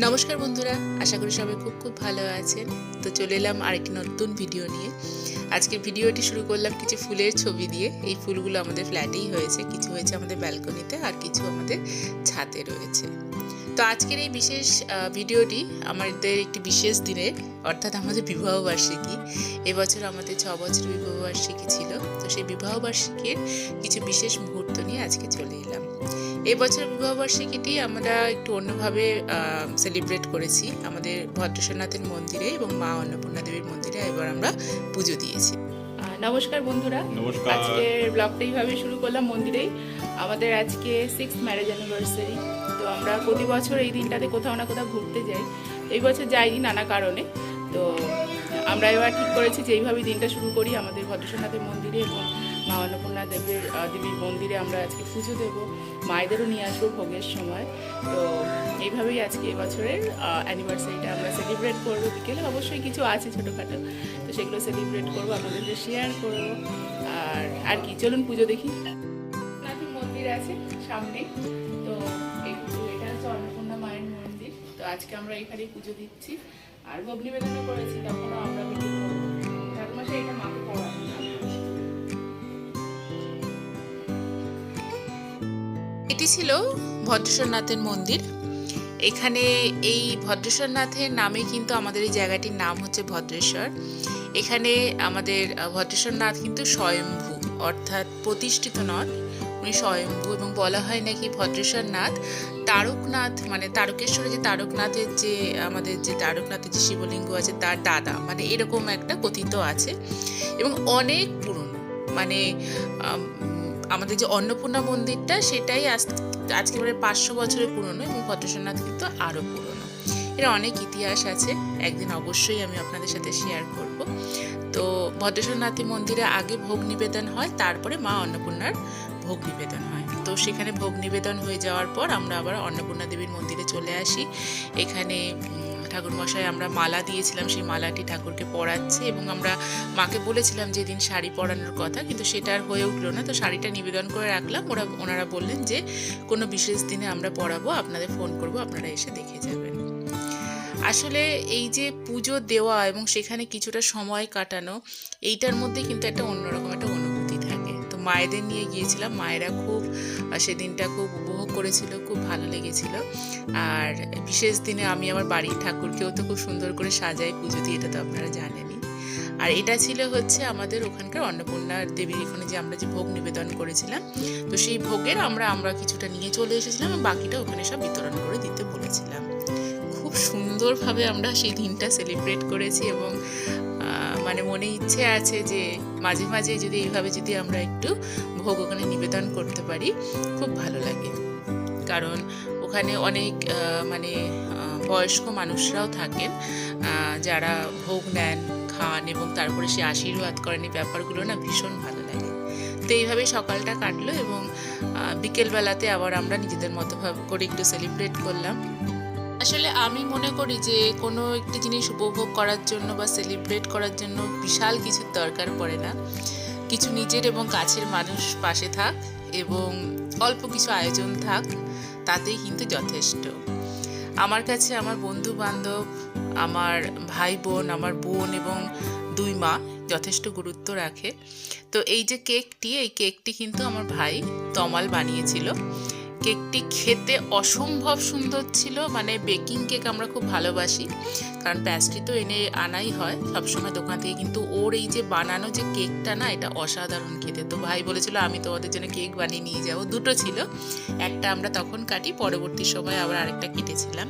নমস্কার বন্ধুরা, আশা করি সবাই খুব খুব ভালো আছেন। তো চলে এলাম আরেকটি নতুন ভিডিও নিয়ে। আজকের ভিডিওটি শুরু করলাম কিছু ফুলের ছবি দিয়ে। এই ফুলগুলো আমাদের ফ্ল্যাটেই হয়েছে, কিছু হয়েছে আমাদের ব্যালকনিতে, আর কিছু আমাদের ছাদে রয়েছে। তো আজকের এই বিশেষ ভিডিওটি আমাদের একটি বিশেষ দিনের, অর্থাৎ আমাদের বিবাহবার্ষিকী। এবছর আমাদের 6 বছর বিবাহবার্ষিকী ছিল। তো সেই বিবাহবার্ষিকীর কিছু বিশেষ মুহূর্ত নিয়ে আজকে চলে এলাম। এবছর বিবাহবার্ষিকীটি আমরা একটু অন্যভাবে সেলিব্রেট করেছি। আমাদের ভদ্রেশ্বরনাথের মন্দিরে এবং মা অন্নপূর্ণা দেবীর মন্দিরে এবার আমরা পুজো দিয়েছি। নমস্কার বন্ধুরা, নমস্কার। আজকের ব্লগটা এইভাবে শুরু করলাম মন্দিরেই। আমাদের আজকে 6th ম্যারেজ অ্যানিভার্সারি। তো আমরা প্রতি বছর এই দিনটাতে কোথাও না কোথাও ঘুরতে যাই। এই বছর যাইনি নানা কারণে। তো আমরা এবার ঠিক করেছি যে এইভাবেই দিনটা শুরু করি আমাদের ভদ্রেশ্বরনাথের মন্দিরে এবং মা অন্নপূর্ণা দেবীর মন্দিরে আমরা আজকে পুজো দেবো, মায়েদেরও নিয়ে আসবো ভোগের সময়। তো এইভাবেই আজকে এবছরের অ্যানিভার্সারিটা আমরা সেলিব্রেট করবো। বিকেলে অবশ্যই কিছু আছে ছোটোখাটো, তো সেগুলো সেলিব্রেট করবো, আপনাদেরকে শেয়ার করবো। আর কি, চলুন পুজো দেখি। নাথের মন্দির আছে সামনে, তো এটা হচ্ছে অন্নপূর্ণা মায়ের মন্দির। তো আজকে আমরা এখানেই পুজো দিচ্ছি, আর ভোগ নিবেদনও করেছি, তখনও আমরা ভিডিও করবো। ঠাকুরমশাই এটা মাকে পড়ান। এটি ছিল ভদ্রেশ্বরনাথের মন্দির। এখানে এই ভদ্রেশ্বরনাথের নামে কিন্তু আমাদের এই জায়গাটির নাম হচ্ছে ভদ্রেশ্বর। এখানে আমাদের ভদ্রেশ্বরনাথ কিন্তু স্বয়ম্ভু, অর্থাৎ প্রতিষ্ঠিত নন, উনি স্বয়ম্ভু। এবং বলা হয় নাকি ভদ্রেশ্বরনাথ তারকনাথ, মানে তারকেশ্বরে যে তারকনাথের যে আমাদের যে তারকনাথের যে শিবলিঙ্গ আছে তার দাদা, মানে এরকম একটা কথিত আছে। এবং অনেক পুরনো, মানে আমাদের যে অন্নপূর্ণা মন্দিরটা সেটাই আজকে প্রায় 500 বছরের পুরনো, এবং ভদ্রেশ্বরনাথ কিন্তু আরও পুরনো। এর অনেক ইতিহাস আছে, একদিন অবশ্যই আমি আপনাদের সাথে শেয়ার করব। তো ভদ্রেশ্বরনাথের মন্দিরে আগে ভোগ নিবেদন হয়, তারপরে মা অন্নপূর্ণার ভোগ নিবেদন হয়। তো সেখানে ভোগ নিবেদন হয়ে যাওয়ার পর আমরা আবার অন্নপূর্ণা দেবীর মন্দিরে চলে আসি। এখানে ঠাকুরমশাই আমরা মালা দিয়েছিলাম, সেই মালাটি ঠাকুরকে পরাচ্ছে, এবং আমরা মাকে বলেছিলাম যে দিন শাড়ি পরানোর কথা, কিন্তু সেটা আর হয়ে উঠলো না। তো শাড়িটা নিবেদন করে রাখলাম। ওনারা বললেন যে কোনো বিশেষ দিনে আমরা পরাবো, আপনাদের ফোন করবো, আপনারা এসে দেখে যাবেন। আসলে এই যে পুজো দেওয়া এবং সেখানে কিছুটা সময় কাটানো, এইটার মধ্যে কিন্তু একটা অন্যরকম একটা অনুভূতি থাকে। তো মায়েদের নিয়ে গিয়েছিলাম, মায়েরা খুব সেদিনটা খুব উপভোগ করেছিল, খুব ভালো লেগেছিল। আর বিশেষ দিনে আমি আমার বাড়ির ঠাকুরকেও তো খুব সুন্দর করে সাজাই পুজো দিয়ে, এটা তো আপনারা জানেনই। আর এটা ছিল হচ্ছে আমাদের ওখানকার অন্নপূর্ণা দেবীর এখানে যে আমরা যে ভোগ নিবেদন করেছিলাম, তো সেই ভোগের আমরা কিছুটা নিয়ে চলে এসেছিলাম, এবং বাকিটা ওখানে সব বিতরণ করে দিতে বলেছিলাম। খুব সুন্দরভাবে আমরা সেই দিনটা সেলিব্রেট করেছি, এবং মানে মনে ইচ্ছে আছে যে মাঝে মাঝে যদি এইভাবে যদি আমরা একটু ভোগ ওখানে নিবেদন করতে পারি, খুব ভালো লাগে। কারণ ওখানে অনেক মানে বয়স্ক মানুষরাও থাকেন, যারা ভোগ নেন, খান, এবং তারপরে সে আশীর্বাদ করেন। এই ব্যাপারগুলো না ভীষণ ভালো লাগে। তো এইভাবেই সকালটা কাটলো, এবং বিকেলবেলাতে আবার আমরা নিজেদের মতো করে একটু সেলিব্রেট করলাম। আসলে আমি মনে করি যে কোনো একটি জিনিস উপভোগ করার জন্য বা সেলিব্রেট করার জন্য বিশাল কিছুর দরকার পড়ে না। কিছু নিজের এবং কাছের মানুষ পাশে থাক, এবং অল্প কিছু আয়োজন থাক, তাতেই কিন্তু যথেষ্ট। আমার কাছে আমার বন্ধু বান্ধব, আমার ভাই বোন, আমার বোন এবং 2 মা যথেষ্ট গুরুত্ব রাখে। তো এই যে এই কেকটি কিন্তু আমার ভাই তমাল বানিয়েছিল। কেকটি খেতে অসম্ভব সুন্দর ছিল, মানে বেকিং কেক আমরা খুব ভালোবাসি, কারণ প্যাস্ট্রি তো আনাই হয় সবসময় দোকান থেকে, কিন্তু ওর এই যে বানানো যে কেকটা না, এটা অসাধারণ খেতে। তো ভাই বলেছিল আমি তো ওদের জন্য কেক বানিয়ে নিয়ে যাবো। 2টো ছিল, একটা আমরা তখন কাটি, পরবর্তী সময় আবার আরেকটা কেটেছিলাম।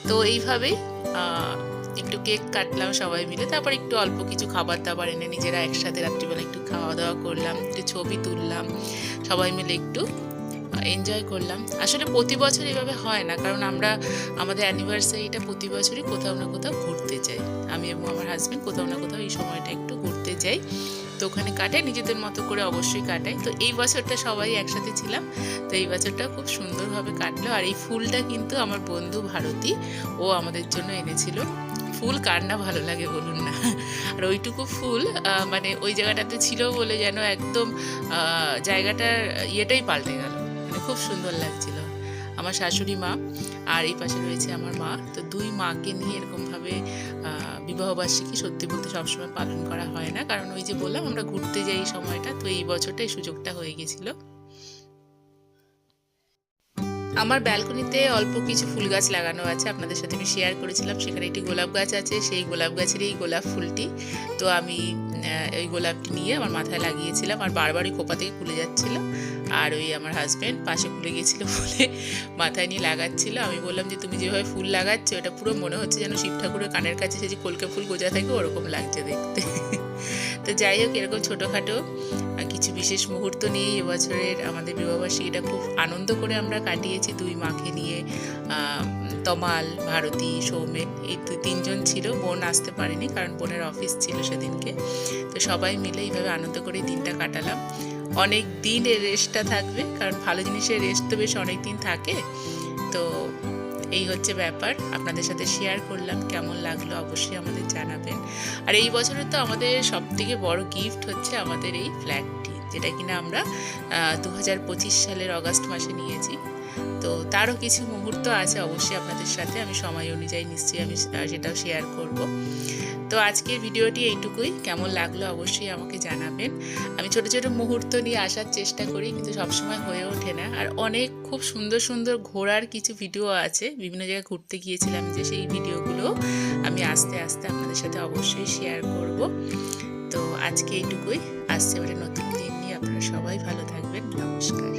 তো এইভাবেই একটু কেক কাটলাম সবাই মিলে, তারপর একটু অল্প কিছু খাবার দাবার এনে নিজেরা একসাথে রাত্রিবেলা একটু খাওয়া দাওয়া করলাম, একটু ছবি তুললাম, সবাই মিলে একটু এনজয় করলাম। আসলে প্রতি বছর এভাবে হয় না, কারণ আমরা আমাদের অ্যানিভার্সারিটা প্রতি বছরই কোথাও না কোথাও ঘুরতে যাই। আমি এবং আমার হাজব্যান্ড কোথাও না কোথাও এই সময়টা একটু ঘুরতে যাই, তো ওখানে কাটাই, নিজেদের মতো করে অবশ্যই কাটাই। তো এই বছরটা সবাই একসাথে ছিলাম, তো এই বছরটা খুব সুন্দরভাবে কাটলো। আর এই ফুলটা কিন্তু আমার বন্ধু ভারতী, ও আমাদের জন্য এনেছিল। ফুল কার না ভালো লাগে বলুন না। আর ওইটুকু ফুল মানে ওই জায়গাটাতে ছিল বলে যেন একদম জায়গাটার ইয়েটাই পাল্টে গেল, মানে খুব সুন্দর লাগছিল। আমার শাশুড়ি মা আর এই পাশে রয়েছে আমার মা। তো দুই মাকে নিয়ে এরকমভাবে বিবাহবার্ষিকী সত্যি বলতে সবসময় পালন করা হয় না, কারণ ওই যে বললাম আমরা ঘুরতে যাই এই সময়টা, তো এই বছরটা এই সুযোগটা হয়ে গেছিলো। আমার ব্যালকনিতে অল্প কিছু ফুল গাছ লাগানো আছে, আপনাদের সাথে আমি শেয়ার করেছিলাম। সেখানে একটি গোলাপ গাছ আছে, সেই গোলাপ গাছের এই গোলাপ ফুলটি তো আমি ওই গোলাপটি নিয়ে আমার মাথায় লাগিয়েছিলাম, আর বারবার ওই খোপা থেকে খুলে যাচ্ছিল। আর ওই আমার হাজব্যান্ড পাশে খুলে গিয়েছিলো বলে মাথায় নিয়ে লাগাচ্ছিল। আমি বললাম যে তুমি যেভাবে ফুল লাগাচ্ছ ওটা পুরো মনে হচ্ছে যেন শিব ঠাকুরের কানের কাছে সে যে কলকে ফুল গোজা থাকে ওরকম লাগছে দেখতে। তো যাই হোক, এরকম ছোটোখাটো কিছু বিশেষ মুহূর্ত নিয়েই এবছরের আমাদের বিবাহবার্ষিকীটা খুব আনন্দ করে আমরা কাটিয়েছি দুই মাকে নিয়ে। তমাল, ভারতী, সৌমেন এই তিনজন ছিল, বোন আসতে পারেনি কারণ বোনের অফিস ছিল সেদিনকে। তো সবাই মিলে এইভাবে আনন্দ করে দিনটা কাটালাম। অনেক দিন এর রেস্টটা থাকবে, কারণ ভালো জিনিসের রেস্ট তো বেশ অনেক দিন থাকে। তো এই হচ্ছে ব্যাপার, আপনাদের সাথে শেয়ার করলাম। কেমন লাগলো অবশ্যই আমাদের জানাবেন। আর এই বছরে তো আমাদের সবথেকে বড় গিফট হচ্ছে আমাদের এই ফ্ল্যাটটি, যেটা কিনা আমরা 2025 সালের অগাস্ট মাসে নিয়েছি। তো তারও কিছু মুহূর্ত আছে অবশ্যই আপনাদের সাথে, আমি সময় অনুযায়ী নিশ্চয়ই আমি সেটাও শেয়ার করব। তো আজকের ভিডিওটি এইটুকুই। কেমন লাগলো অবশ্যই আমাকে জানাবেন। আমি ছোট ছোট মুহূর্ত নিয়ে আসার চেষ্টা করি, কিন্তু সবসময় হয়ে ওঠে না। আর অনেক খুব সুন্দর সুন্দর ঘোরার কিছু ভিডিও আছে, বিভিন্ন জায়গায় ঘুরতে গিয়েছিলাম, যে সেই ভিডিওগুলো আমি আস্তে আস্তে আপনাদের সাথে অবশ্যই শেয়ার করব। তো আজকে এইটুকুই। আসছে এবারে নতুন দিন নিয়ে। আপনারা সবাই ভালো থাকবেন। নমস্কার।